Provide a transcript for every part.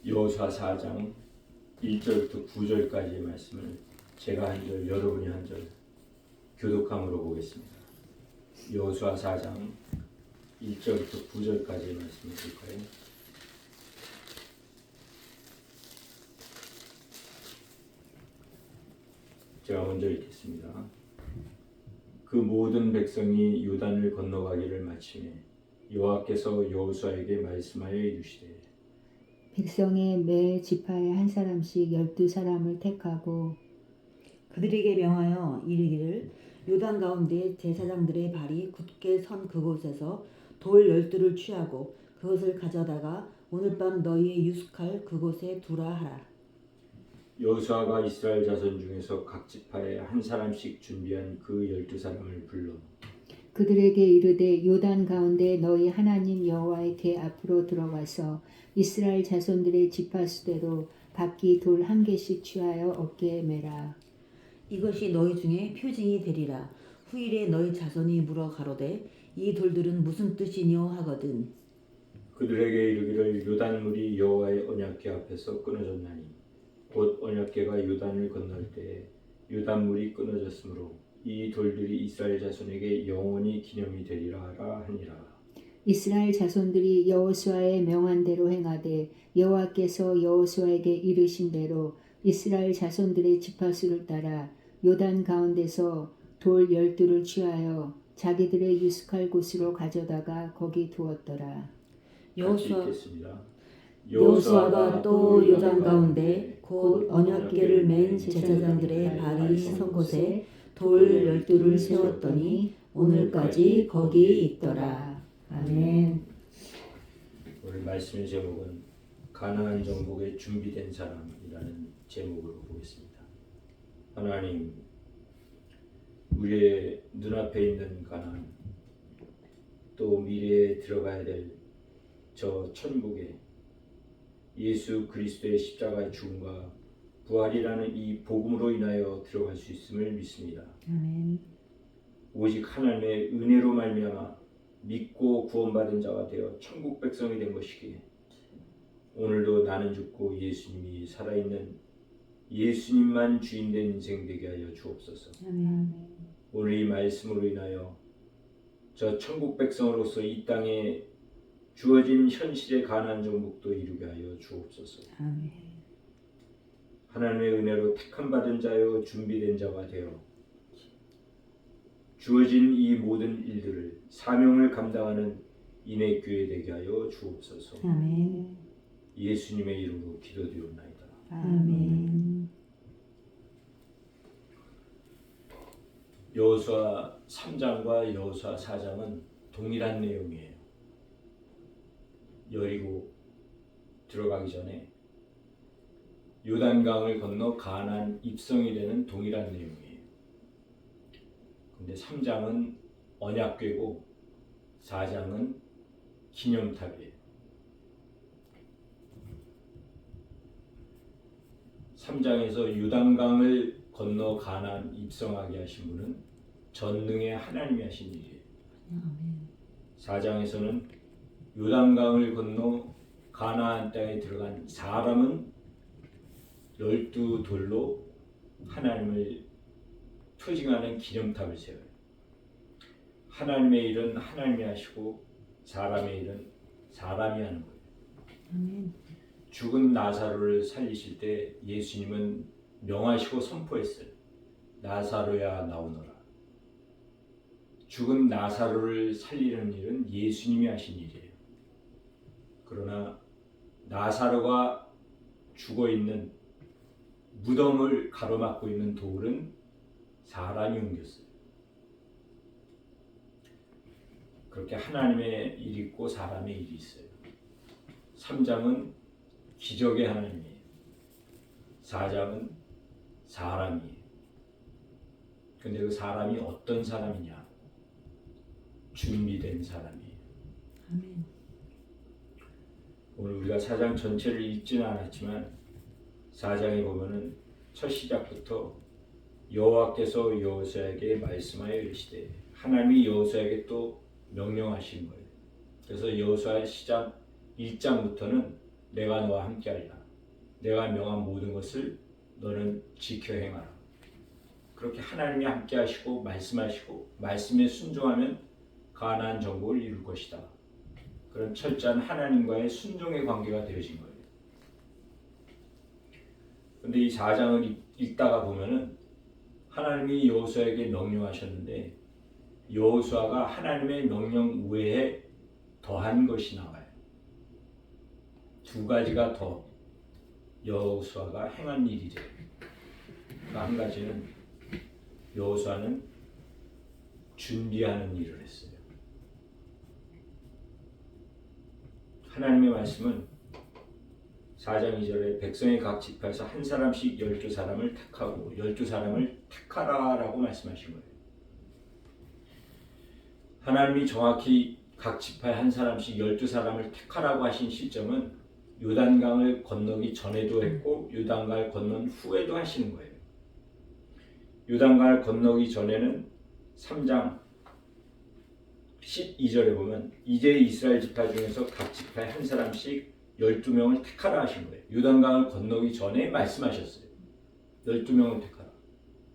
여호수아 4장 1절부터 9절까지의 말씀을 제가 한 절, 여러분이 한 절 교독함으로 보겠습니다. 여호수아 4장 1절부터 9절까지의 말씀을 볼까요? 제가 먼저 읽겠습니다. 그 모든 백성이 요단을 건너가기를 마치매 여호와께서 여호수아에게 말씀하여 이르시되 백성의 매 지파에 한 사람씩 12사람을 택하고 그들에게 명하여 이르기를 요단 가운데 제사장들의 발이 굳게 선 그곳에서 돌 12를 취하고 그것을 가져다가 오늘 밤 너희의 유숙할 그곳에 두라 하라. 여호수아가 이스라엘 자손 중에서 각 지파에 한 사람씩 준비한 그 12사람을 불러 그들에게 이르되 요단 가운데 너희 하나님 여호와의 궤 앞으로 들어가서 이스라엘 자손들의 지파 수대로 각기 돌 한 개씩 취하여 어깨에 매라. 이것이 너희 중에 표징이 되리라. 후일에 너희 자손이 물어 가로되 이 돌들은 무슨 뜻이뇨 하거든. 그들에게 이르기를 요단물이 여호와의 언약궤 앞에서 끊어졌나니 곧 언약궤가 요단을 건널 때에 요단물이 끊어졌으므로 이 돌들이 이스라엘 자손에게 영원히 기념이 되리라 하니라. 이스라엘 자손들이 여호수아의 명한 대로 행하되 여호와께서 여호수아에게 이르신 대로 이스라엘 자손들의 지파수를 따라 요단 가운데서 돌 12를 취하여 자기들의 유숙할 곳으로 가져다가 거기 두었더라. 같이 읽겠습니다. 여호수아가 또 요단 가운데 곧 언약궤를 맨 제사장들의 발이 선 곳에 돌 12를 세웠더니 오늘까지 거기 있더라. 아멘. 오늘 말씀의 제목은 가나안 정복에 준비된 사람이라는 제목으로 보겠습니다. 하나님, 우리의 눈앞에 있는 가나안, 또 미래에 들어가야 될 저 천국에 예수 그리스도의 십자가의 죽음과 부활이라는 이 복음으로 인하여 들어갈 수 있음을 믿습니다. 아멘. 오직 하나님의 은혜로 말미암아 믿고 구원받은 자가 되어 천국 백성이 된 것이기에 오늘도 나는 죽고 예수님이 살아있는 예수님만 주인된 인생 되게 하여 주옵소서. 아멘. 오늘 이 말씀으로 인하여 저 천국 백성으로서 이 땅에 주어진 현실의 가나안 정복도 이루게 하여 주옵소서. 아멘. 하나님의 은혜로 택함 받은 자여 준비된 자가 되어 주어진 이 모든 일들을 사명을 감당하는 인내교회 되게 하여 주옵소서. 아멘. 예수님의 이름으로 기도드리옵나이다. 아멘. 여호수아 3장과 여호수아 4장은 동일한 내용이에요. 여리고 들어가기 전에 요단강을 건너 가나안 입성이 되는 동일한 내용이에요. 근데 3장은 언약궤고 4장은 기념탑이에요. 3장에서 요단강을 건너 가나안 입성하게 하신 분은 전능의 하나님이 하신 일이에요. 아멘. 4장에서는 요단강을 건너 가나안 땅에 들어간 사람은 12돌로 하나님을 표징하는 기념탑을 세워요. 하나님의 일은 하나님이 하시고 사람의 일은 사람이 하는 거예요. 아멘. 죽은 나사로를 살리실 때 예수님은 명하시고 선포했어요. 나사로야 나오너라. 죽은 나사로를 살리는 일은 예수님이 하신 일이에요. 그러나 나사로가 죽어있는 무덤을 가로막고 있는 돌은 사람이 옮겼어요. 그렇게 하나님의 일이 있고 사람의 일이 있어요. 3장은 기적의 하나님이에요. 4장은 사람이에요. 근데 그 사람이 어떤 사람이냐? 준비된 사람이에요. 아멘. 오늘 우리가 4장 전체를 읽지는 않았지만 4장에 보면은 첫 시작부터 여호와께서 여호수아에게 말씀하여 이르시되 하나님이 여호수아에게 또 명령하신 거예요. 그래서 여호수아 시작 1장부터는 내가 너와 함께하리라. 내가 명한 모든 것을 너는 지켜 행하라. 그렇게 하나님이 함께하시고 말씀하시고 말씀에 순종하면 가나안 정복을 이룰 것이다. 그런 철저한 하나님과의 순종의 관계가 되어진 거예요. 근데 이 4장을 읽다가 보면은 하나님이 여호수아에게 명령하셨는데 여호수아가 하나님의 명령 외에 더한 것이 나와요. 두 가지가 더 여호수아가 행한 일이래요. 한 가지는 여호수아는 준비하는 일을 했어요. 하나님의 말씀은 4장 2절에 백성의 각 지파에서 한 사람씩 12사람을 택하고 12사람을 택하라라고 말씀하신 거예요. 하나님이 정확히 각 지파에 한 사람씩 12사람을 택하라고 하신 시점은 요단강을 건너기 전에도 했고 요단강을 건넌 후에도 하시는 거예요. 요단강을 건너기 전에는 3장 12절에 보면 이제 이스라엘 지파 중에서 각 지파에 한 사람씩 12명을 택하라 하신 거예요. 요단강을 건너기 전에 말씀하셨어요. 12명을 택하라.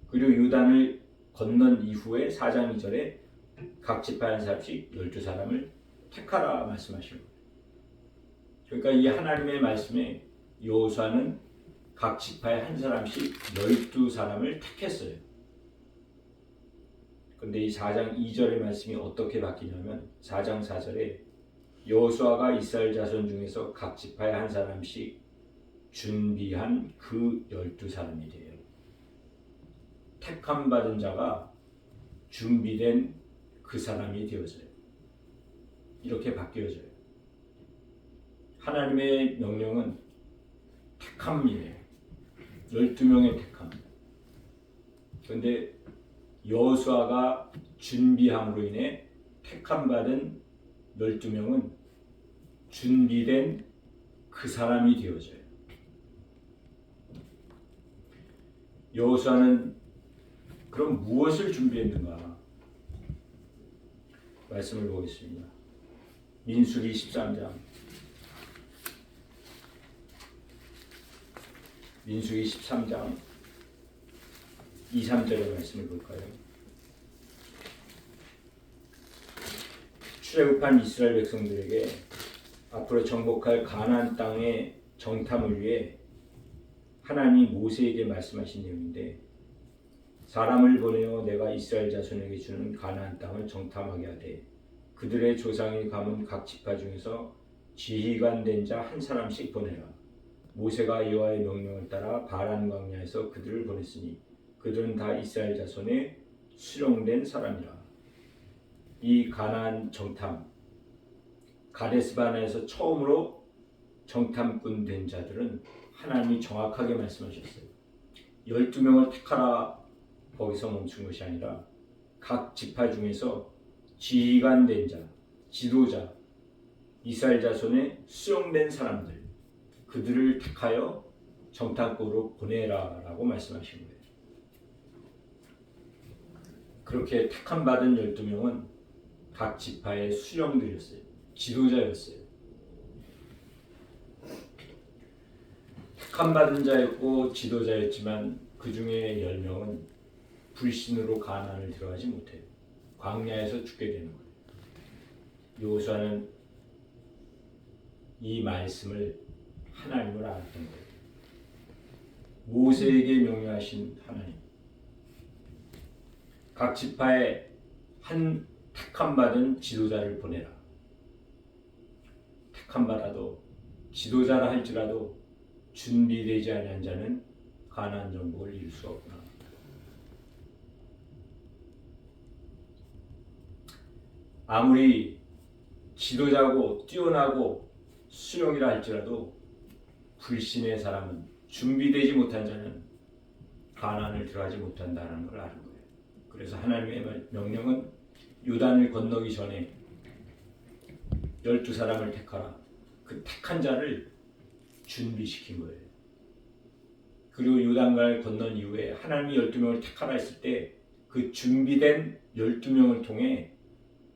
그리고 요단을 건넌 이후에 4장 2절에 각 지파에 한 사람씩 12사람을 택하라 말씀하신 거예요. 그러니까 이 하나님의 말씀에 여호수아는 각 지파에 한 사람씩 12사람을 택했어요. 근데 이 4장 2절의 말씀이 어떻게 바뀌냐면 4장 4절에 여호수아가 이스라엘 자손 중에서 각 지파에 한 사람씩 준비한 그 12사람이 돼요. 택함 받은 자가 준비된 그 사람이 되어져요. 이렇게 바뀌어져요. 하나님의 명령은 택함이에요. 12명의 택함. 그런데 여호수아가 준비함으로 인해 택함 받은 12명은 준비된 그 사람이 되어져요. 여호수아는 그럼 무엇을 준비했는가? 말씀을 보겠습니다. 민수기 13장 민수기 13장 2, 3절의 말씀을 볼까요? 출애굽한 이스라엘 백성들에게 앞으로 정복할 가나안 땅의 정탐을 위해 하나님이 모세에게 말씀하신 내용인데 사람을 보내어 내가 이스라엘 자손에게 주는 가나안 땅을 정탐하게 하되 그들의 조상이 가문 각 지파 중에서 지휘관 된 자 한 사람씩 보내라. 모세가 여호와의 명령을 따라 바란 광야에서 그들을 보냈으니 그들은 다 이스라엘 자손의 수령된 사람이라. 이 가나안 정탐 가데스바네에서 처음으로 정탐꾼 된 자들은 하나님이 정확하게 말씀하셨어요. 12명을 택하라. 거기서 멈춘 것이 아니라 각 지파 중에서 지휘관 된 자, 지도자, 이스라엘 자손의 수용된 사람들 그들을 택하여 정탐꾼으로 보내라라고 말씀하신 거예요. 그렇게 택함 받은 12명은 각 지파의 수령들이었어요. 지도자였어요. 택함 받은 자였고 지도자였지만 그 중에 10명은 불신으로 가나안을 들어가지 못해요. 광야에서 죽게 되는 거예요. 여호수아는 이 말씀을 하나님을 알았던 거예요. 모세에게 명령하신 하나님. 각 지파에 한 택함 받은 지도자를 보내라. 택함 받아도 지도자라 할지라도 준비되지 않은 자는 가나안 정복을 이룰 수 없구나. 아무리 지도자고 뛰어나고 수령이라 할지라도 불신의 사람은 준비되지 못한 자는 가나안을 들어가지 못한다는 걸 아는 거예요. 그래서 하나님의 명령은 요단을 건너기 전에 12사람을 택하라. 그 택한 자를 준비시킨 거예요. 그리고 요단강을 건넌 이후에 하나님이 12명을 택하라 했을 때 그 준비된 12명을 통해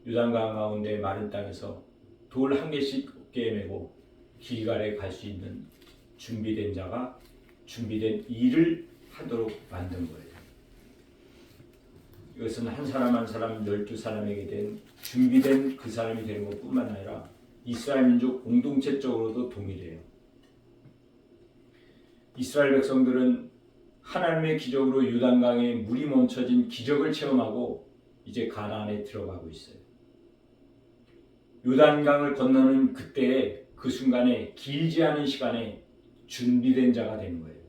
요단강 가운데 마른 땅에서 돌 한 개씩 어깨에 메고 길갈에 갈 수 있는 준비된 자가 준비된 일을 하도록 만든 거예요. 이것은 한 사람 한 사람 12사람에게 된 준비된 그 사람이 되는 것뿐만 아니라 이스라엘 민족 공동체적으로도 동일해요. 이스라엘 백성들은 하나님의 기적으로 요단강에 물이 멈춰진 기적을 체험하고 이제 가나안에 들어가고 있어요. 요단강을 건너는 그때에 그 순간에 길지 않은 시간에 준비된 자가 되는 거예요.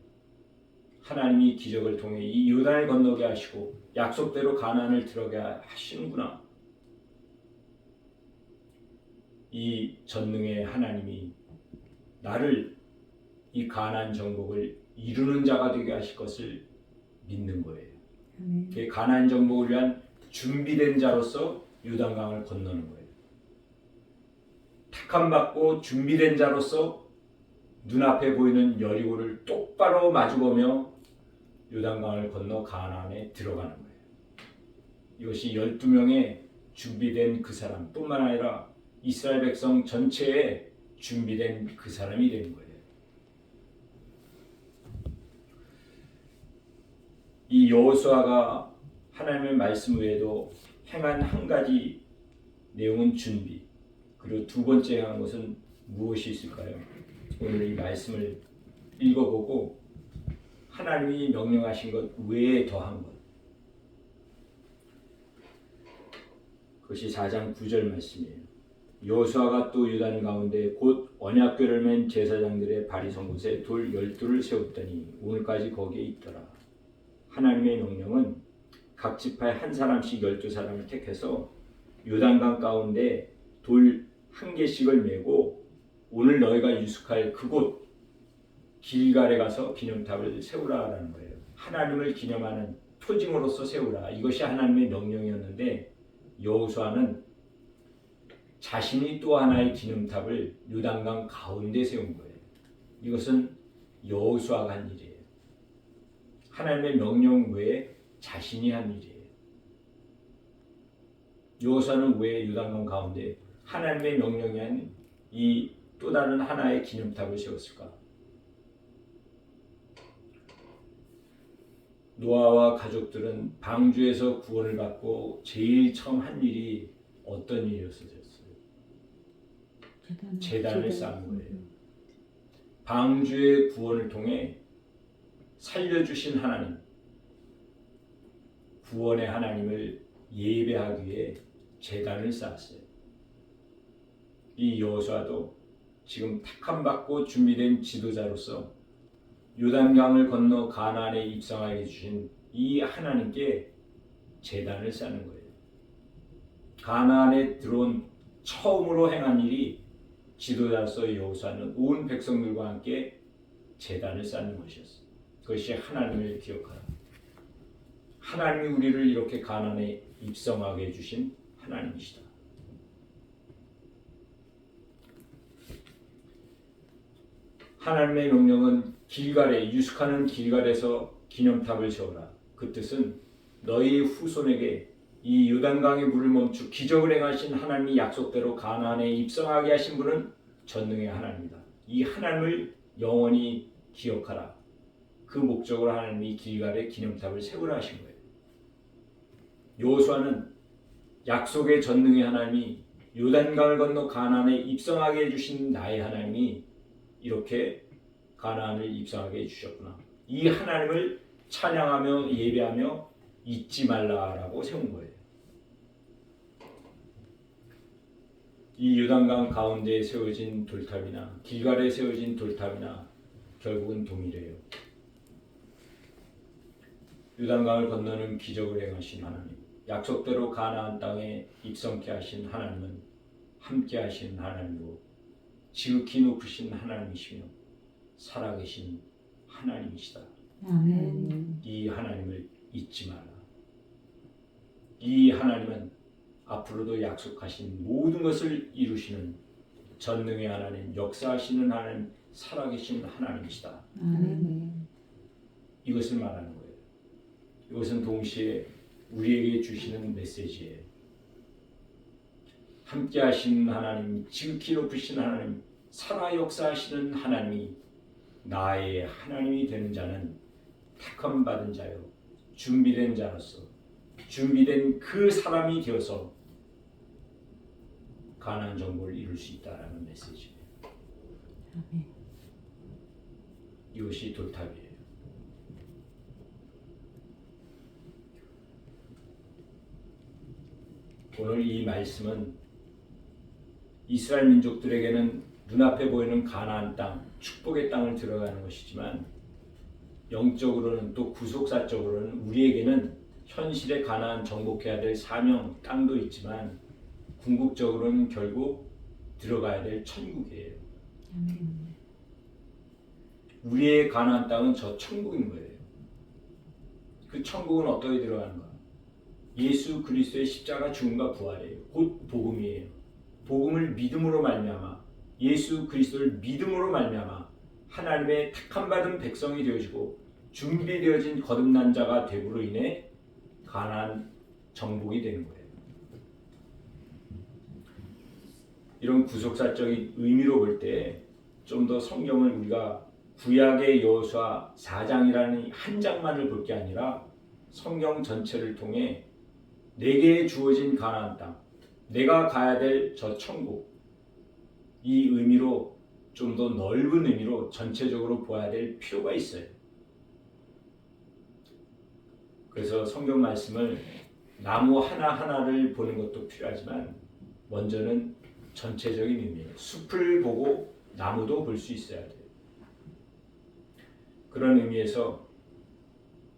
하나님이 기적을 통해 이 요단을 건너게 하시고 약속대로 가나안을 들어가게 하시는구나. 이 전능의 하나님이 나를 이 가나안 정복을 이루는 자가 되게 하실 것을 믿는 거예요. 그 가나안 정복을 위한 준비된 자로서 요단강을 건너는 거예요. 택함 받고 준비된 자로서 눈앞에 보이는 여리고를 똑바로 마주보며 요단강을 건너 가나안에 들어가는 거예요. 이것이 12명의 준비된 그 사람뿐만 아니라 이스라엘 백성 전체에 준비된 그 사람이 되는 거예요. 이 여호수아가 하나님의 말씀 외에도 행한 한 가지 내용은 준비. 그리고 두 번째 행한 것은 무엇이 있을까요? 오늘 이 말씀을 읽어보고 하나님이 명령하신 것 외에 더한 것. 그것이 4장 9절 말씀이에요. 여호수아가 또 요단 가운데 곧 언약궤를 맨 제사장들의 발이 선 곳에 돌 12를 세웠더니 오늘까지 거기에 있더라. 하나님의 명령은 각 지파에 한 사람씩 12사람을 택해서 요단강 가운데 돌 한 개씩을 메고 오늘 너희가 유숙할 그곳 길갈에 가서 기념탑을 세우라라는 거예요. 하나님을 기념하는 표징으로서 세우라. 이것이 하나님의 명령이었는데 여호수아는 자신이 또 하나의 기념탑을 요단강 가운데 세운 거예요. 이것은 여호수아가 한 일이에요. 하나님의 명령 외에 자신이 한 일이에요. 여호수아는 왜 요단강 가운데 하나님의 명령이 아닌 이 또 다른 하나의 기념탑을 세웠을까? 노아와 가족들은 방주에서 구원을 받고 제일 처음 한 일이 어떤 일이었어요? 제단을 쌓는 거예요. 방주의 구원을 통해 살려주신 하나님, 구원의 하나님을 예배하기 위해 제단을 쌓았어요. 이 여호수아도 지금 택함받고 준비된 지도자로서 요단강을 건너 가나안에 입성하게 해주신 이 하나님께 제단을 쌓는 거예요. 가나안에 들어온 처음으로 행한 일이 지도자로서 여호수아는 온 백성들과 함께 제단을 쌓는 것이었어요. 그것이 하나님을 기억하라. 하나님이 우리를 이렇게 가나안에 입성하게 해주신 하나님이시다. 하나님의 명령은 길갈에 유숙하는 길갈에서 기념탑을 세우라. 그 뜻은 너희 후손에게 이 요단강의 물을 멈추 기적을 행하신 하나님이 약속대로 가나안에 입성하게 하신 분은 전능의 하나님이다. 이 하나님을 영원히 기억하라. 그 목적으로 하나님이 길갈에 기념탑을 세우라 하신 거예요. 여호수아는 약속의 전능의 하나님이 요단강을 건너 가나안에 입성하게 해주신 나의 하나님이 이렇게 가나안을 입성하게 해주셨구나. 이 하나님을 찬양하며 예배하며 잊지 말라라고 세운 거예요. 이 요단강 가운데에 세워진 돌탑이나 길갈에 세워진 돌탑이나 결국은 동일해요. 요단강을 건너는 기적을 행하신 하나님, 약속대로 가나안 땅에 입성케 하신 하나님은 함께 하신 하나님이고 지극히 높으신 하나님이시며 살아계신 하나님이시다. 아멘. 이 하나님을 잊지 마라. 이 하나님은 앞으로도 약속하신 모든 것을 이루시는 전능의 하나님, 역사하시는 하나님, 살아계신 하나님이시다. 아멘. 이것을 말하는 거예요. 이것은 동시에 우리에게 주시는 메시지예요. 함께 하신 하나님, 지극히 높으신 하나님, 살아 역사하시는 하나님이 나의 하나님이 되는 자는 택함 받은 자요 준비된 자로서 준비된 그 사람이 되어서 가나안 정복을 이룰 수 있다라는 메시지입니다. 아멘. 이것이 돌탑이에요. 오늘 이 말씀은 이스라엘 민족들에게는 눈앞에 보이는 가나안 땅, 축복의 땅을 들어가는 것이지만 영적으로는 또 구속사적으로는 우리에게는 현실의 가나안 정복해야 될 사명 땅도 있지만 궁극적으로는 결국 들어가야 될 천국이에요. 아멘. 우리의 가나안 땅은 저 천국인 거예요. 그 천국은 어떻게 들어가는가? 예수 그리스도의 십자가 죽음과 부활이에요. 곧 복음이에요. 복음을 믿음으로 말미암아 예수 그리스도를 믿음으로 말미암아 하나님의 택함 받은 백성이 되어지고 준비되어진 거듭난 자가 됨으로 인해 가나안 정복이 되는 거예요. 이런 구속사적인 의미로 볼 때 좀 더 성경을 우리가 구약의 여호수아 4장이라는 한 장만을 볼 게 아니라 성경 전체를 통해 내게 주어진 가나안 땅, 내가 가야 될 저 천국, 이 의미로 좀 더 넓은 의미로 전체적으로 보아야 될 필요가 있어요. 그래서 성경 말씀을 나무 하나하나를 보는 것도 필요하지만 먼저는 전체적인 의미예요. 숲을 보고 나무도 볼 수 있어야 돼요. 그런 의미에서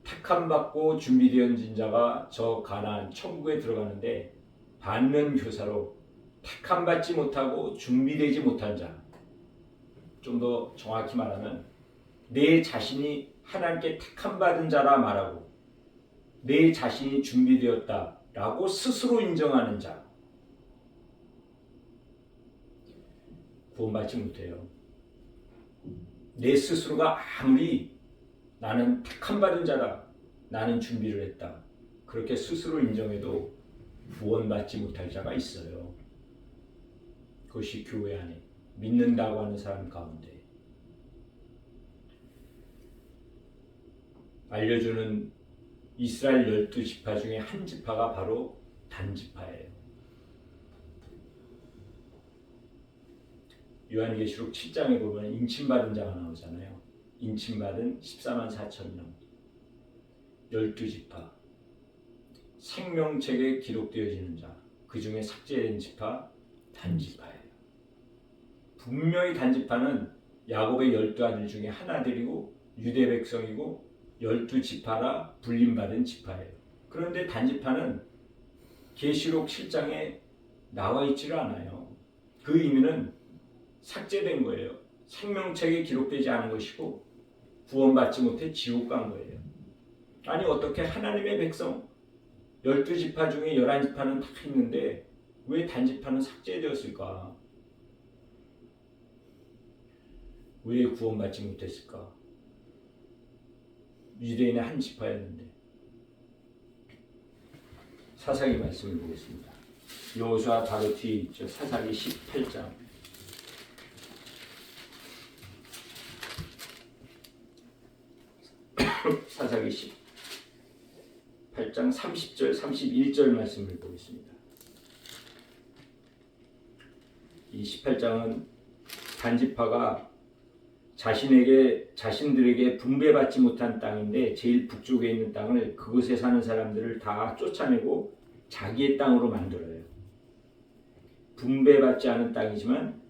택함 받고 준비되어진 자가 저 가나안 천국에 들어가는데 반면 교사로 택함 받지 못하고 준비되지 못한 자, 좀 더 정확히 말하면 내 자신이 하나님께 택함 받은 자라 말하고 내 자신이 준비되었다라고 스스로 인정하는 자, 구원받지 못해요. 내 스스로가 아무리 나는 택함 받은 자다, 나는 준비를 했다, 그렇게 스스로 인정해도 구원받지 못할 자가 있어요. 그것이 교회 안에 믿는다고 하는 사람 가운데 알려주는 이스라엘 12지파 중에 한 지파가 바로 단지파예요. 요한계시록 7장에 보면 인침받은 자가 나오잖아요. 인침받은 14만 4천 명, 12지파, 생명책에 기록되어지는 자, 그 중에 삭제된 지파 단지파예요. 분명히 단지파는 야곱의 12아들 중에 하나들이고 유대 백성이고 12지파라 불림받은 지파예요. 그런데 단지파는 계시록 7장에 나와 있지를 않아요. 그 의미는 삭제된 거예요. 생명책에 기록되지 않은 것이고 구원받지 못해 지옥 간 거예요. 아니 어떻게 하나님의 백성 12지파 중에 11지파는 다 있는데 왜 단지파는 삭제되었을까? 왜 구원받지 못했을까? 유대인의 한 지파였는데. 사사기 말씀을 보겠습니다. 여호수아 바로 뒤에 있죠. 사사기 18장. 사사기 18장 30절 31절 말씀을 보겠습니다. 이 18장은 단지파가 자신들에게 분배받지 못한 땅인데 제일 북쪽에 있는 땅을 그곳에 사는 사람들을 다 쫓아내고 자기의 땅으로 만들어요. 분배받지 않은 땅이지만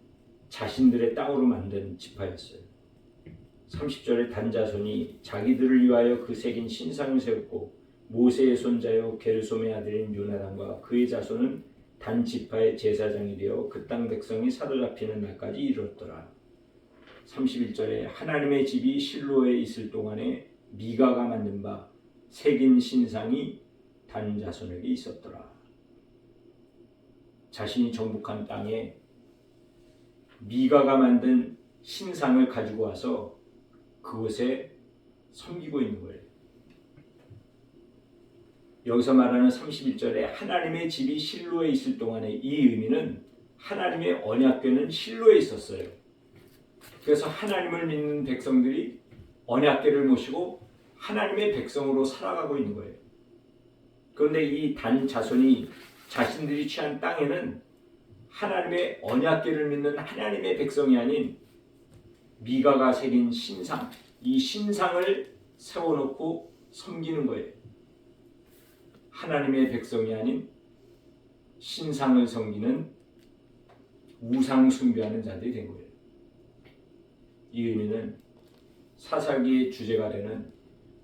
자신들의 땅으로 만든 지파였어요. 30절에 단자손이 자기들을 위하여 그 새긴 신상을 세웠고 모세의 손자요 게르솜의 아들인 요나단과 그의 자손은 단 지파의 제사장이 되어 그 땅 백성이 사로잡히는 날까지 이르렀더라. 31절에 하나님의 집이 실로에 있을 동안에 미가가 만든 바 새긴 신상이 단 자손에게 있었더라. 자신이 정복한 땅에 미가가 만든 신상을 가지고 와서 그곳에 섬기고 있는 거예요. 여기서 말하는 31절에 하나님의 집이 실로에 있을 동안에 이 의미는 하나님의 언약궤는 실로에 있었어요. 그래서 하나님을 믿는 백성들이 언약궤를 모시고 하나님의 백성으로 살아가고 있는 거예요. 그런데 이 단 자손이 자신들이 취한 땅에는 하나님의 언약궤를 믿는 하나님의 백성이 아닌 미가가 새긴 신상, 이 신상을 세워놓고 섬기는 거예요. 하나님의 백성이 아닌 신상을 섬기는 우상 숭배하는 자들이 된 거예요. 이 의미는 사사기의 주제가 되는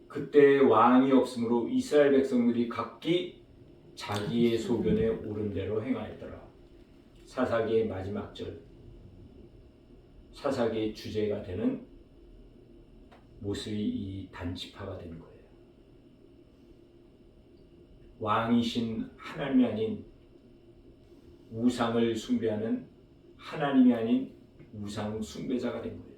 그때 왕이 없으므로 이스라엘 백성들이 각기 자기의 소견에 옳은 대로 행하였더라. 사사기의 마지막 절, 사사기의 주제가 되는 모습이 이 단지파가 되는 거예요. 왕이신 하나님이 아닌 우상을 숭배하는 하나님이 아닌 우상 숭배자가 된 거예요.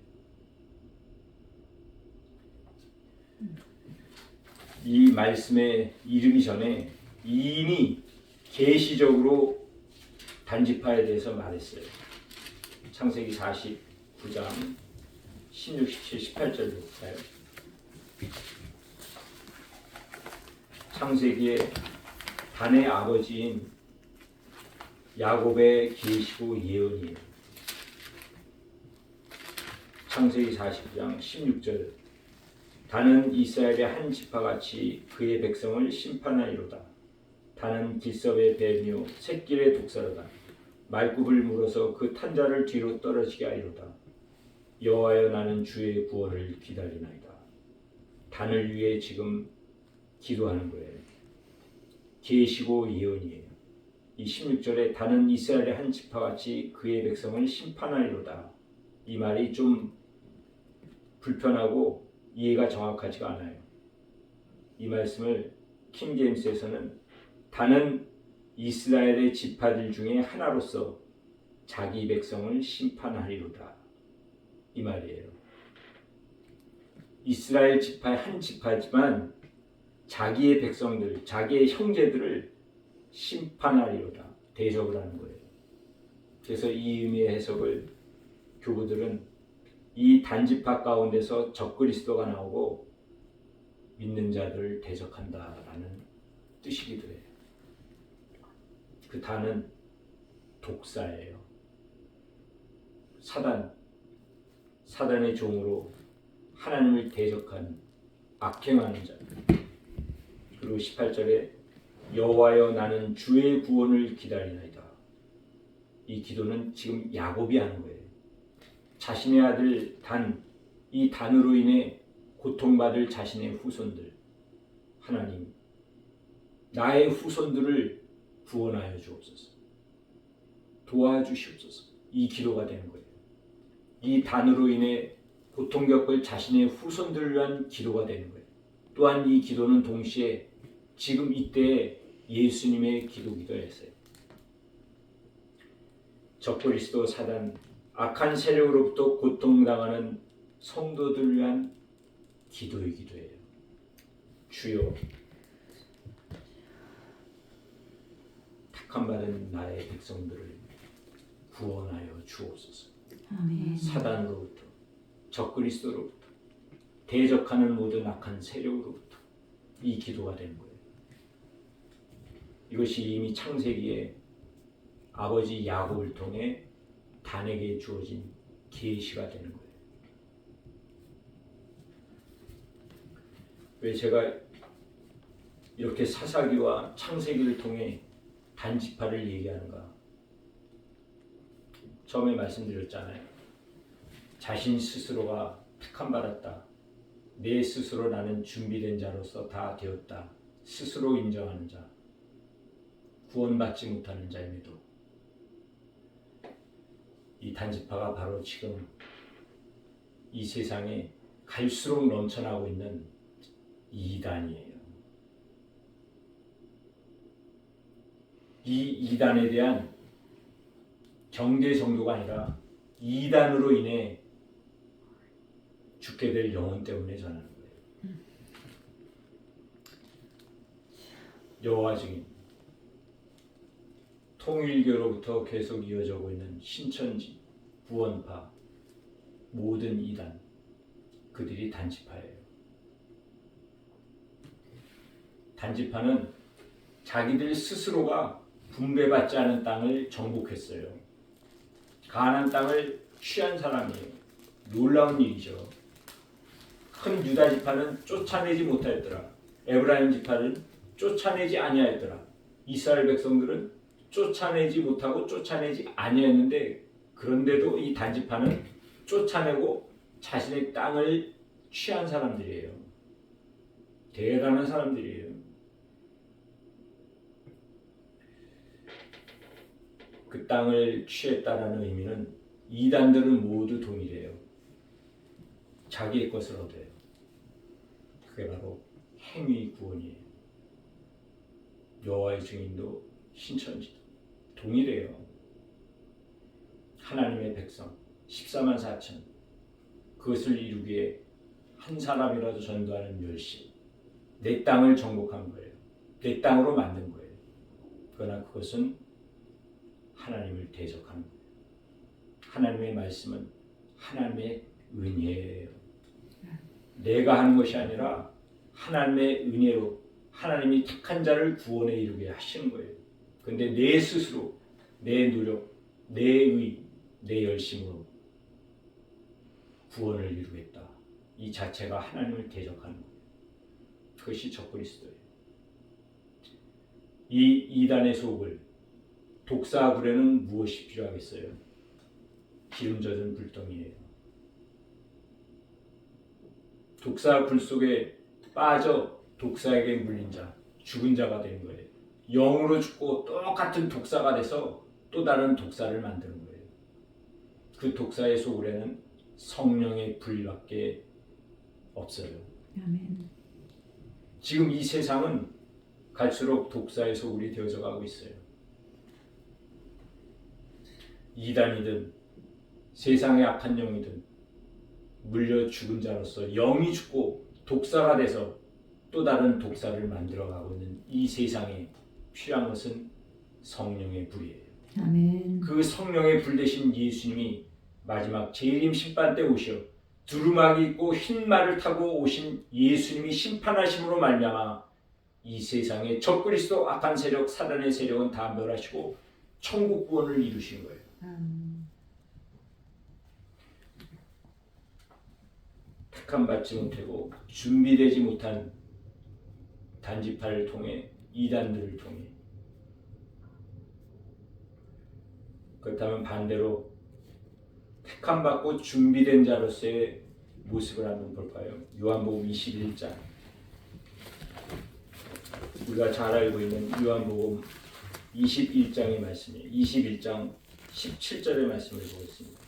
이 말씀에 이르기 전에 이미 계시적으로 단지파에 대해서 말했어요. 창세기 49장 16, 17, 18절 볼까요? 창세기의 단의 아버지인 야곱의 계시고 예언이에요. 창세기 49장 16절 단은 이스라엘의 한 지파같이 그의 백성을 심판하리로다. 단은 길섭의 뱀이요 샛길의 독사로다. 말굽을 물어서 그 탄자를 뒤로 떨어지게 하리로다. 여호와여 나는 주의 구원을 기다리나이다. 단을 위해 지금 기도하는 거예요. 계시고 예언이에요. 이 16절에 단은 이스라엘의 한 지파같이 그의 백성을 심판하리로다. 이 말이 좀 불편하고 이해가 정확하지가 않아요. 이 말씀을 킹제임스에서는 단은 이스라엘의 지파들 중에 하나로서 자기 백성을 심판하리로다. 이 말이에요. 이스라엘 지파의 한 지파지만 자기의 백성들, 자기의 형제들을 심판하리로다. 대접을 하는 거예요. 그래서 이 의미의 해석을 교부들은 이 단지파 가운데서 적그리스도가 나오고 믿는 자들을 대적한다라는 뜻이기도 해요. 그 단은 독사예요. 사단의 종으로 하나님을 대적한 악행하는 자. 그리고 18절에 여호와여 나는 주의 구원을 기다리나이다. 이 기도는 지금 야곱이 하는 거예요. 자신의 아들 단, 이 단으로 인해 고통받을 자신의 후손들, 하나님, 나의 후손들을 구원하여 주옵소서. 도와주시옵소서. 이 기도가 되는 거예요. 이 단으로 인해 고통 겪을 자신의 후손들을 위한 기도가 되는 거예요. 또한 이 기도는 동시에 지금 이때 예수님의 기도기도 했어요. 적그리스도 사단, 악한 세력으로부터 고통당하는 성도들을 위한 기도이기도 해요. 주여, 택함받은 나의 백성들을 구원하여 주옵소서. 아멘. 사단으로부터, 적그리스도로부터, 대적하는 모든 악한 세력으로부터 이 기도가 되는 거예요. 이것이 이미 창세기에 아버지 야곱을 통해 단에게 주어진 계시가 되는 거예요. 왜 제가 이렇게 사사기와 창세기를 통해 단지파를 얘기하는가? 처음에 말씀드렸잖아요. 자신 스스로가 택함받았다. 내 스스로 나는 준비된 자로서 다 되었다. 스스로 인정하는 자. 구원받지 못하는 자임에도 이 단지파가 바로 지금 이 세상에 갈수록 넘쳐나고 있는 이단이에요. 이 이단에 대한 경계 정도가 아니라 이단으로 인해 죽게 될 영혼 때문에 전하는 거예요. 여호와 증인, 통일교로부터 계속 이어져고 있는 신천지, 구원파, 모든 이단, 그들이 단지파예요. 단지파는 자기들 스스로가 분배받지 않은 땅을 정복했어요. 가나안 땅을 취한 사람이에요. 놀라운 일이죠. 큰 유다 지파는 쫓아내지 못하였더라. 에브라임 지파는 쫓아내지 아니하였더라. 이스라엘 백성들은 쫓아내지 못하고 쫓아내지 아니하였는데, 그런데도 이 단지파는 쫓아내고 자신의 땅을 취한 사람들이에요. 대단한 사람들이에요. 그 땅을 취했다라는 의미는 이단들은 모두 동일해요. 자기의 것을 얻어요. 그게 바로 행위 구원이에요. 여호와의 증인도 신천지도 동일해요. 하나님의 백성 14만 4천, 그것을 이루기에 한 사람이라도 전도하는 열심, 내 땅을 정복한 거예요. 내 땅으로 만든 거예요. 그러나 그것은 하나님을 대적하는 거예요. 하나님의 말씀은 하나님의 은혜예요. 내가 하는 것이 아니라 하나님의 은혜로 하나님이 택한 자를 구원에 이르게 하시는 거예요. 그런데 내 스스로, 내 노력, 내 의, 내 열심으로 구원을 이루겠다, 이 자체가 하나님을 대적하는 거예요. 그것이 적그리스도예요. 이 이단의 속을 독사구레는 무엇이 필요하겠어요? 기름 젖은 불덩이에요. 독사 불 속에 빠져 독사에게 물린 자, 죽은 자가 된 거예요. 영으로 죽고 똑같은 독사가 돼서 또 다른 독사를 만드는 거예요. 그 독사의 소굴에는 성령의 불밖에 없어요. 아멘. 지금 이 세상은 갈수록 독사의 소굴이 되어져 가고 있어요. 이단이든 세상의 악한 영이든 물려 죽은 자로서 영이 죽고 독사가 돼서 또 다른 독사를 만들어가고 있는 이 세상에 필요한 것은 성령의 불이에요. 아멘. 그 성령의 불 대신 예수님이 마지막 재림 심판 때 오셔 두루마기 입고 흰 말을 타고 오신 예수님이 심판하심으로 말미암아 이 세상의 적그리스도 악한 세력, 사단의 세력은 다 멸하시고 천국 구원을 이루신 거예요. 택함 받지 못하고 준비되지 못한 단지파를 통해, 이단들을 통해. 그렇다면 반대로 택함 받고 준비된 자로서의 모습을 한번 볼까요? 요한복음 21장, 우리가 잘 알고 있는 요한복음 21장의 말씀이에요. 21장 17절의 말씀을 보겠습니다.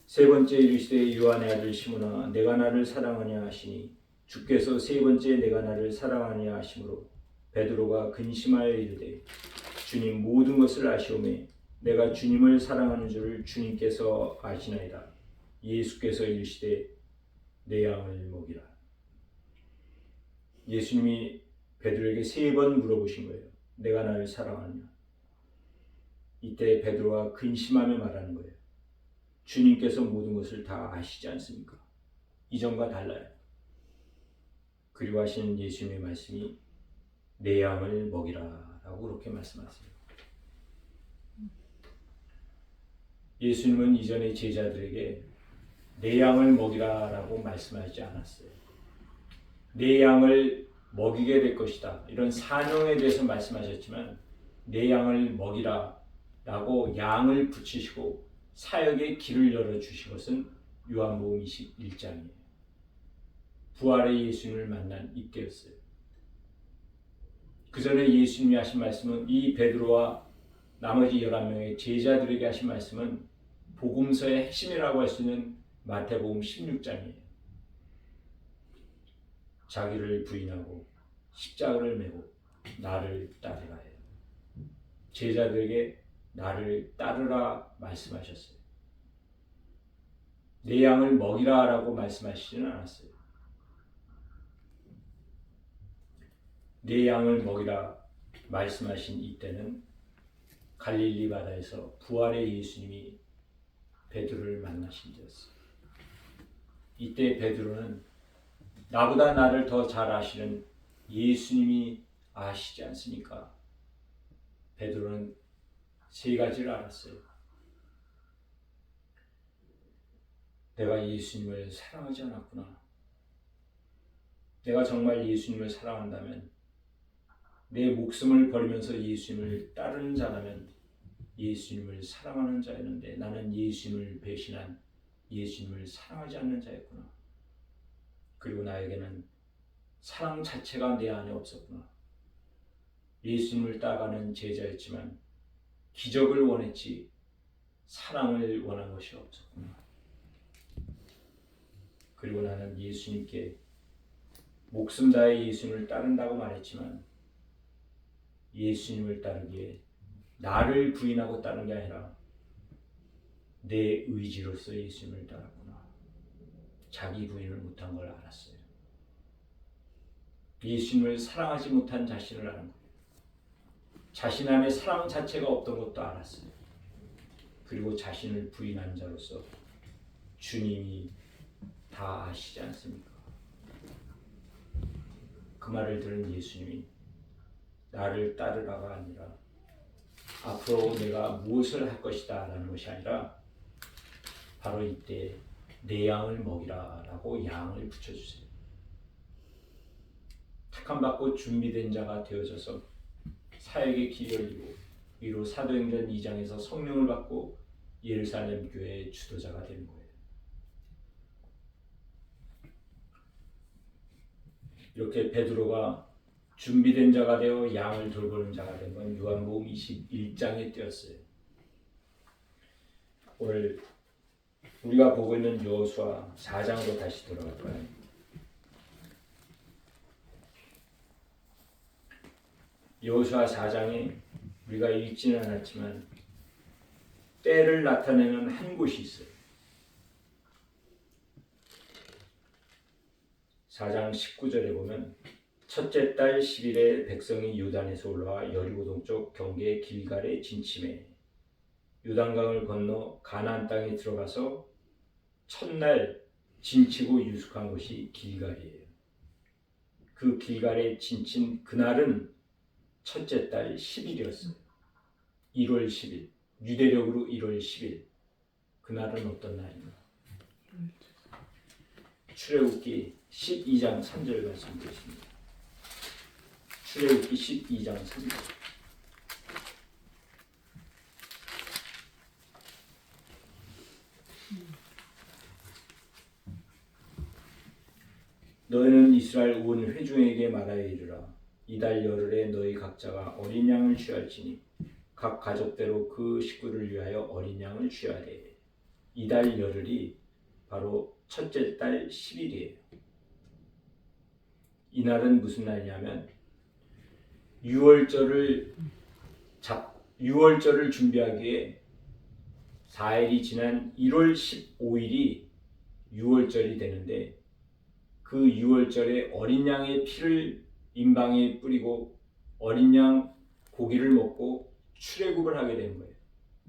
세 번째 이르시되 요한의 아들 시몬아, 내가 나를 사랑하냐 하시니 주께서 세 번째 내가 나를 사랑하냐 하심으로 베드로가 근심하여 이르되 주님, 모든 것을 아시오매 내가 주님을 사랑하는 줄을 주님께서 아시나이다. 예수께서 이르시되 내 양을 먹이라. 예수님이 베드로에게 3번 물어보신 거예요. 내가 나를 사랑하느냐. 이때 베드로가 근심하며 말하는 거예요. 주님께서 모든 것을 다 아시지 않습니까? 이전과 달라요. 그리고 하시는 예수님의 말씀이 내 양을 먹이라 라고 그렇게 말씀하세요. 예수님은 이전에 제자들에게 내 양을 먹이라 라고 말씀하지 않았어요. 내 양을 먹이게 될 것이다, 이런 사명에 대해서 말씀하셨지만 내 양을 먹이라 라고 양을 붙이시고 사역의 길을 열어주신 것은 요한복음 21장이에요. 부활의 예수님을 만난 이때였어요. 그 전에 예수님이 하신 말씀은, 이 베드로와 나머지 11명의 제자들에게 하신 말씀은 복음서의 핵심이라고 할 수 있는 마태복음 16장이에요. 자기를 부인하고 십자가를 메고 나를 따르라 해요. 제자들에게 나를 따르라 말씀하셨어요. 내 양을 먹이라 라고 말씀하시지는 않았어요. 내 양을 먹이라 말씀하신 이때는 갈릴리 바다에서 부활의 예수님이 베드로를 만나신 데였어요. 이때 베드로는 나보다 나를 더 잘 아시는 예수님이 아시지 않습니까? 베드로는 세 가지를 알았어요. 내가 예수님을 사랑하지 않았구나. 내가 정말 예수님을 사랑한다면, 내 목숨을 버리면서 예수님을 따르는 자라면 예수님을 사랑하는 자였는데 나는 예수님을 배신한, 예수님을 사랑하지 않는 자였구나. 그리고 나에게는 사랑 자체가 내 안에 없었구나. 예수님을 따라가는 제자였지만 기적을 원했지 사랑을 원한 것이 없었구나. 그리고 나는 예수님께 목숨 다해 예수님을 따른다고 말했지만 예수님을 따르기에 나를 부인하고 따른 게 아니라 내 의지로서 예수님을 따랐구나. 자기 부인을 못한 걸 알았어요. 예수님을 사랑하지 못한 자신을 아는 거예요. 자신 안에 사랑 자체가 없던 것도 알았어요. 그리고 자신을 부인한 자로서 주님이 다 아시지 않습니까? 그 말을 들은 예수님이 나를 따르라가 아니라 앞으로 내가 무엇을 할 것이다 라는 것이 아니라 바로 이때 내 양을 먹이라 라고 양을 붙여주세요. 택함받고 준비된 자가 되어져서 사역의 길이 열리고 위로 사도행전 2장에서 성령을 받고 예루살렘 교회의 주도자가 되는 거예요. 이렇게 베드로가 준비된 자가 되어 양을 돌보는 자가 된 건 요한복음 21장에 띄었어요. 오늘 우리가 보고 있는 여호수아 4장으로 다시 돌아갈까요? 여호수아 4장에 우리가 읽지는 않았지만 때를 나타내는 한 곳이 있어요. 4장 19절에 보면 첫째 달 10일에 백성이 요단에서 올라와 여리고 동쪽 경계 길갈에 진침해 요단강을 건너 가나안 땅에 들어가서 첫날 진치고 유숙한 곳이 길갈이에요. 그 길갈에 진친 그날은 첫째 달 10일이었어요. 1월 10일, 유대력으로 1월 10일. 그날은 어떤 날인가? 출애굽기 12장 3절 말씀 드립니다. 출애굽기 12장 3절. 너희는 이스라엘 온 회중에게 말하여 이르라. 이달 열흘에 너희 각자가 어린 양을 취할지니 각 가족대로 그 식구를 위하여 어린 양을 취하되 이달 열흘이 바로 첫째 달 10일이에요. 이날은 무슨 날이냐면 유월절을 준비하기에 4일이 지난 1월 15일이 유월절이 되는데 그 유월절에 어린 양의 피를 임방에 뿌리고 어린 양 고기를 먹고 출애굽을 하게 된 거예요.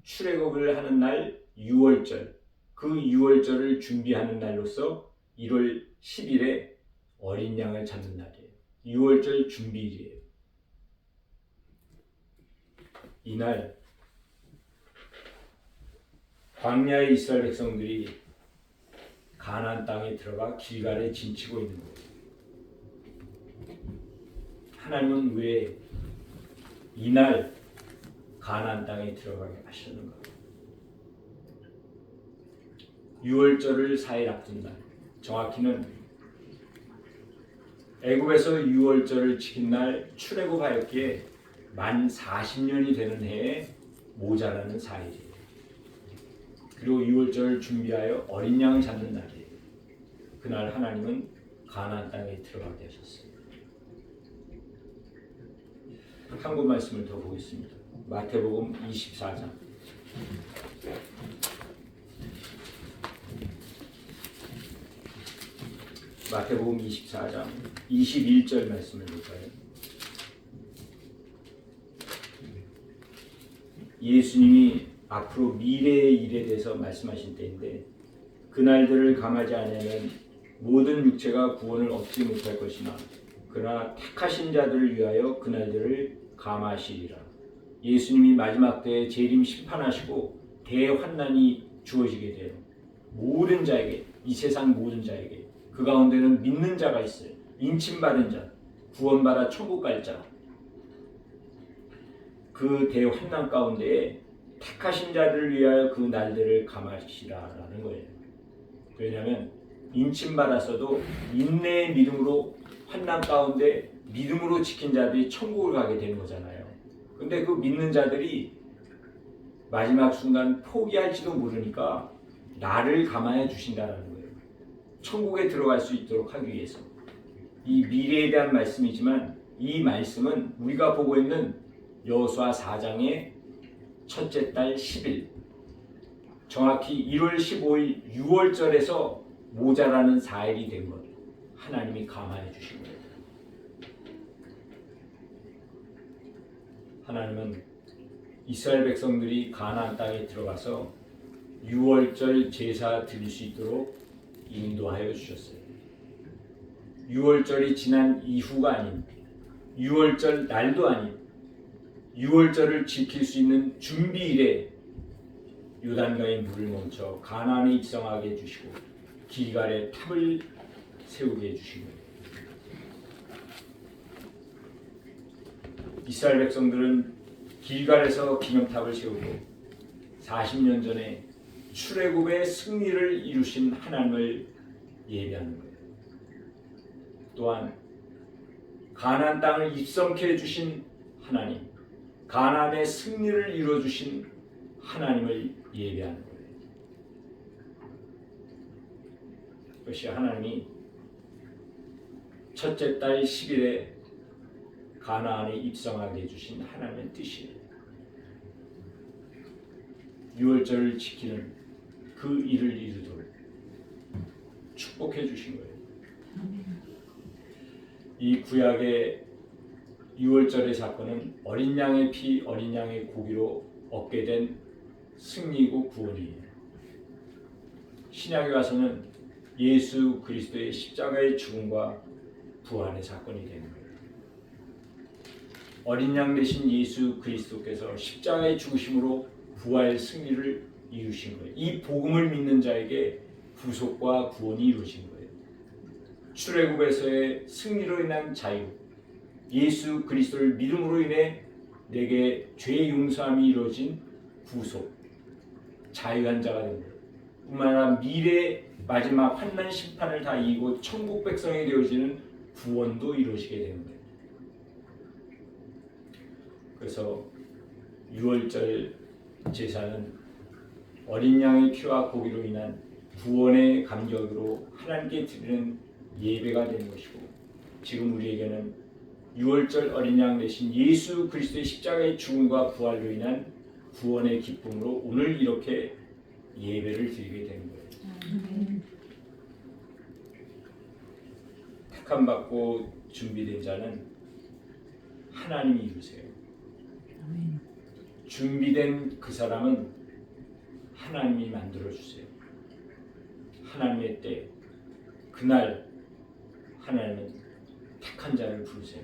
출애굽을 하는 날 유월절, 그 유월절을 준비하는 날로서 1월 10일에 어린 양을 잡는 날이에요. 유월절 준비일이에요. 이날 광야의 이스라엘 백성들이 가나안 땅에 들어가 길갈에 진치고 있는 거예요. 하나님은 왜 이날 가나안 땅에 들어가게 하셨는가? 유월절을 4일 앞둔 날, 정확히는 애굽에서 유월절을 지킨 날 출애굽하였기에 만 40년이 되는 해에 모자라는 4일이에요. 그리고 유월절을 준비하여 어린 양을 잡는 날이에요. 그날 하나님은 가나안 땅에 들어가게 하셨어요. 한 권 말씀을 더 보겠습니다. 마태복음 24장. 마태복음 24장 21절 말씀을 볼까요? 예수님이 앞으로 미래의 일에 대해서 말씀하신 때인데 그날들을 감하지 않으면 모든 육체가 구원을 얻지 못할 것이나 그러나 택하신 자들을 위하여 그날들을 감하시리라. 예수님이 마지막 때에 재림 심판하시고 대환난이 주어지게 돼요. 모든 자에게, 이 세상 모든 자에게. 그 가운데는 믿는 자가 있어요. 인침받은 자, 구원받아 천국 갈 자. 그 대환난 가운데에 택하신 자들을 위하여 그 날들을 감하시라라는 거예요. 왜냐하면 인침받았어도 인내의 믿음으로 환난 가운데 믿음으로 지킨 자들이 천국을 가게 되는 거잖아요. 근데 그 믿는 자들이 마지막 순간 포기할지도 모르니까 나를 감화해 주신다라는 거예요. 천국에 들어갈 수 있도록 하기 위해서. 이 미래에 대한 말씀이지만 이 말씀은 우리가 보고 있는 여호수아 4장의 첫째 달 10일 정확히 1월 15일 6월절에서 모자라는 4일이 된 것 하나님이 감화해 주신 거예요. 하나님은 이스라엘 백성들이 가나안 땅에 들어가서 6월절 제사 드릴 수 있도록 인도하여 주셨어요. 6월절이 지난 이후가 아닌 6월절 날도 아닌 6월절을 지킬 수 있는 준비일에 요단강의 물을 멈춰 가나안에 입성하게 해주시고 길갈에 탑을 세우게 해주신 거예요. 이스라엘 백성들은 길갈에서 기념탑을 세우고 40년 전에 출애굽의 승리를 이루신 하나님을 예배하는 거예요. 또한 가나안 땅을 입성케 해주신 하나님, 가나안의 승리를 이루어주신 하나님을 예배하는 거예요. 그것이 하나님이 첫째 달 10일에 가나안에 입성하게 해주신 하나님의 뜻이에요. 6월절을 지키는 그 일을 이루도록 축복해 주신 거예요. 이 구약의 6월절의 사건은 어린 양의 피, 어린 양의 고기로 얻게 된 승리고 구원이에요. 신약에 와서는 예수 그리스도의 십자가의 죽음과 부활의 사건이 되는 거예요. 어린 양 되신 예수 그리스도께서 십자가의 죽으심으로 부활 승리를 이루신 거예요. 이 복음을 믿는 자에게 구속과 구원이 이루어진 거예요. 출애굽에서의 승리로 인한 자유, 예수 그리스도를 믿음으로 인해 내게 죄 용서함이 이루어진 구속, 자유한 자가 된 거예요. 뿐만 아니라 미래 마지막 환난 심판을 다 이기고 천국 백성이 되어지는 구원도 이루어지게 되는 거예요. 그래서 6월절 제사는 어린 양의 피와 고기로 인한 구원의 감격으로 하나님께 드리는 예배가 되는 것이고, 지금 우리에게는 6월절 어린 양 대신 예수 그리스도의 십자가의 죽음과 부활로 인한 구원의 기쁨으로 오늘 이렇게 예배를 드리게 되는 거예요. 택함 받고 준비된 자는 하나님이 이루세요. 준비된 그 사람은 하나님이 만들어 주세요. 하나님의 때, 그날 하나님은 택한 자를 부르세요.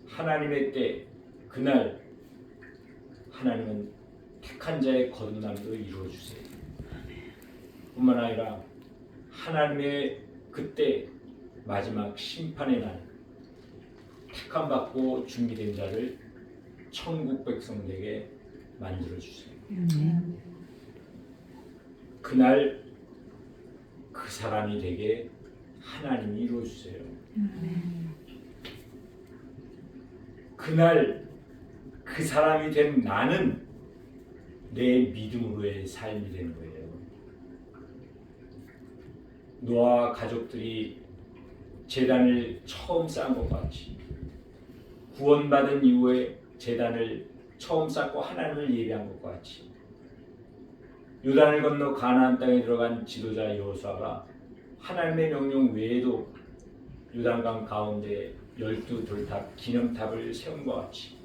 하나님의 때, 그날 하나님은 택한 자의 거듭남도 이루어 주세요. 뿐만 아니라 하나님의 그때 마지막 심판의 날, 택함 받고 준비된 자를 천국 백성에게 만들어 주세요. 그날 그 사람이 되게 하나님이 이루어 주세요. 그날 그 사람이 된 나는 내 믿음으로의 삶이 되는 거예요. 노아와 가족들이 제단을 처음 쌓은 것과 같이 구원받은 이후에 제단을 처음 쌓고 하나님을 예배한 것과 같이 요단을 건너 가나안 땅에 들어간 지도자 여호수아가 하나님의 명령 외에도 요단강 가운데 12 돌탑 기념탑을 세운 것 같이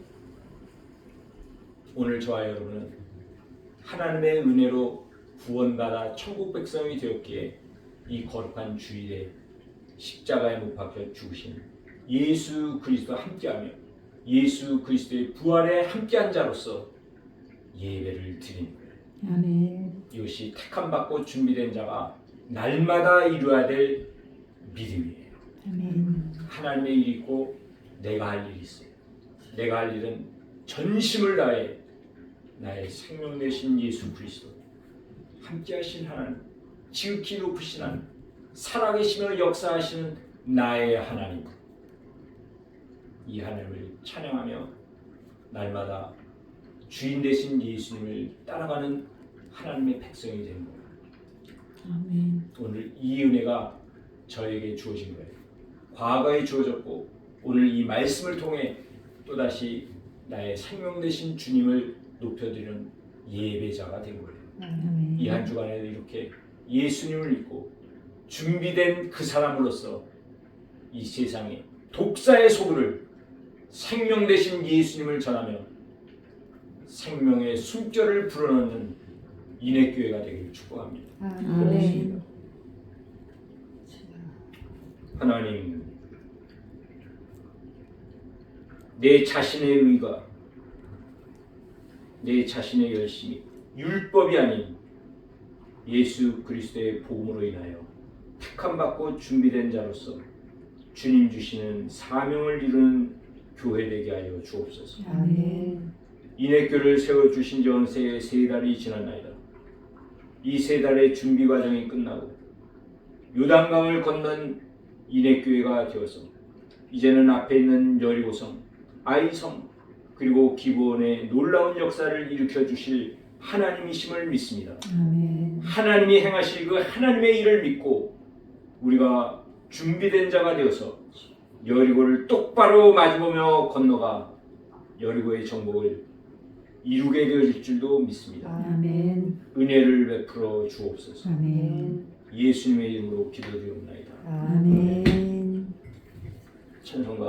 오늘 저와 여러분은 하나님의 은혜로 구원받아 천국 백성이 되었기에 이 거룩한 주일에 십자가에 못 박혀 죽으신 예수 그리스도와 함께하며 예수 그리스도의 부활에 함께한 자로서 예배를 드리는 거예요. 아멘. 이것이 택함받고 준비된 자가 날마다 이루어야 될 믿음이에요. 아멘. 하나님의 일이 있고 내가 할 일이 있어요. 내가 할 일은 전심을 다해 나의 생명 되신 예수 그리스도 함께하신 하나님, 지극히 높으신 하나님, 살아계시며 역사하시는 나의 하나님, 이 하나님을 찬양하며 날마다 주인 되신 예수님을 따라가는 하나님의 백성이 되는 거예요. 아멘. 오늘 이 은혜가 저에게 주어진 거예요. 과거에 주어졌고 오늘 이 말씀을 통해 또다시 나의 생명 되신 주님을 높여드리는 예배자가 된 거예요. 아멘. 이 한 주간에 이렇게 예수님을 믿고 준비된 그 사람으로서 이 세상에 독사의 소굴을 생명 되신 예수님을 전하며 생명의 숨결을 불어넣는 인해교회가 되기를 축복합니다. 아멘. 하나님, 내 자신의 의가, 내 자신의 열심이 율법이 아닌 예수 그리스도의 복음으로 인하여 택함받고 준비된 자로서 주님 주시는 사명을 이루는 교회 되게 하여 주옵소서. 아멘. 인해교를 세워주신 지 어느새 3달이 지났나이다. 이 3달의 준비 과정이 끝나고 요단강을 건넌 인해교회가 되어서 이제는 앞에 있는 여리고성, 아이성 그리고 기브온의 놀라운 역사를 일으켜 주실 하나님이심을 믿습니다. 아멘. 하나님이 행하실 그 하나님의 일을 믿고 우리가 준비된 자가 되어서 여리고를 똑바로 마주보며 건너가 여리고의 정복을 이루게 되어질 줄도 믿습니다. 아멘. 은혜를 베풀어 주옵소서. 아멘. 예수님의 이름으로 기도드리옵나이다. 아멘. 찬송가